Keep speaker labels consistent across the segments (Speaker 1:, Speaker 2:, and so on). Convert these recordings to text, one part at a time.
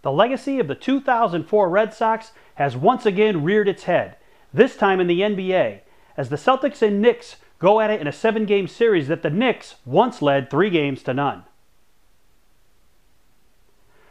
Speaker 1: The legacy of the 2004 Red Sox has once again reared its head, this time in the NBA, as the Celtics and Knicks go at it in a 7-game series that the Knicks once led 3-0.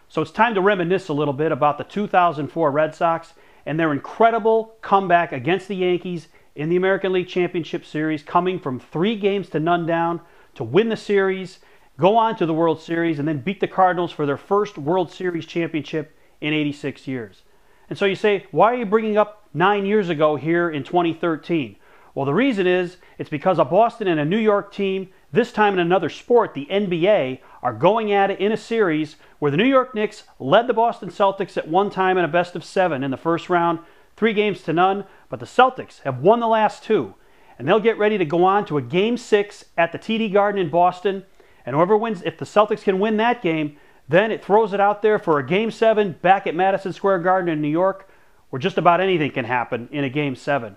Speaker 1: So it's time to reminisce a little bit about the 2004 Red Sox and their incredible comeback against the Yankees in the American League Championship Series, coming from 3-0 down to win the series, go on to the World Series, and then beat the Cardinals for their first World Series championship in 86 years. And so you say, why are you bringing up 9 years ago here in 2013? Well, the reason is, it's because a Boston and a New York team, this time in another sport, the NBA, are going at it in a series where the New York Knicks led the Boston Celtics at one time in a best-of-7 in the first round, 3-0, but the Celtics have won the last 2, and they'll get ready to go on to a Game 6 at the TD Garden in Boston, and whoever wins, if the Celtics can win that game, then it throws it out there for a Game 7 back at Madison Square Garden in New York, where just about anything can happen in a Game 7.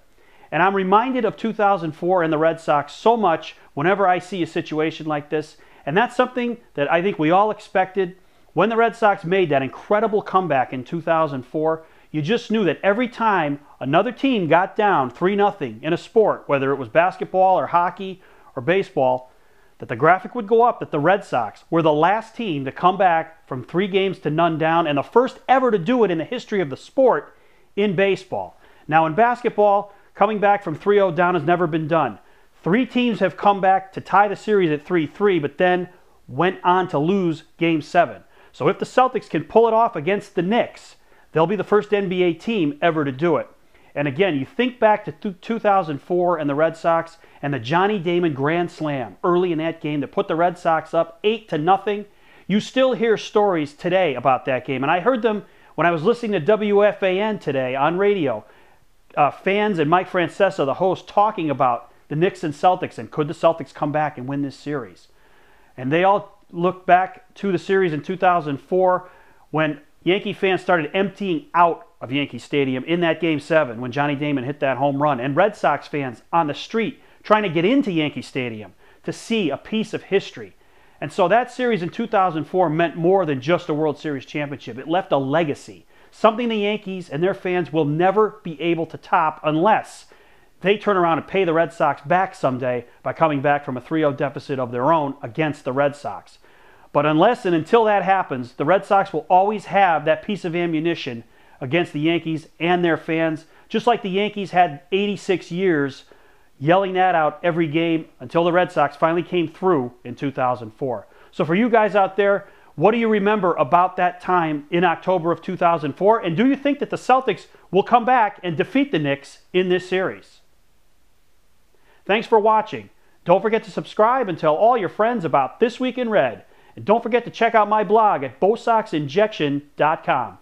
Speaker 1: And I'm reminded of 2004 and the Red Sox so much whenever I see a situation like this, and that's something that I think we all expected. When the Red Sox made that incredible comeback in 2004, you just knew that every time another team got down 3-0 in a sport, whether it was basketball or hockey or baseball, that the graphic would go up that the Red Sox were the last team to come back from 3-0 down, and the first ever to do it in the history of the sport in baseball. Now in basketball, coming back from 3-0 down has never been done. 3 teams have come back to tie the series at 3-3, but then went on to lose Game 7. So if the Celtics can pull it off against the Knicks, they'll be the first NBA team ever to do it. And again, you think back to 2004 and the Red Sox and the Johnny Damon Grand Slam early in that game that put the Red Sox up 8-0. You still hear stories today about that game. And I heard them when I was listening to WFAN today on radio. Fans and Mike Francesa, the host, talking about the Knicks and Celtics and could the Celtics come back and win this series. And they all look back to the series in 2004 when Yankee fans started emptying out of Yankee Stadium in that Game 7 when Johnny Damon hit that home run, and Red Sox fans on the street trying to get into Yankee Stadium to see a piece of history. And so that series in 2004 meant more than just a World Series championship. It left a legacy, something the Yankees and their fans will never be able to top unless they turn around and pay the Red Sox back someday by coming back from a 3-0 deficit of their own against the Red Sox. But unless and until that happens, the Red Sox will always have that piece of ammunition against the Yankees and their fans, just like the Yankees had 86 years yelling that out every game until the Red Sox finally came through in 2004. So for you guys out there, what do you remember about that time in October of 2004? And do you think that the Celtics will come back and defeat the Knicks in this series? Thanks for watching. Don't forget to subscribe and tell all your friends about This Week in Red. And don't forget to check out my blog at BoSoxInjection.com.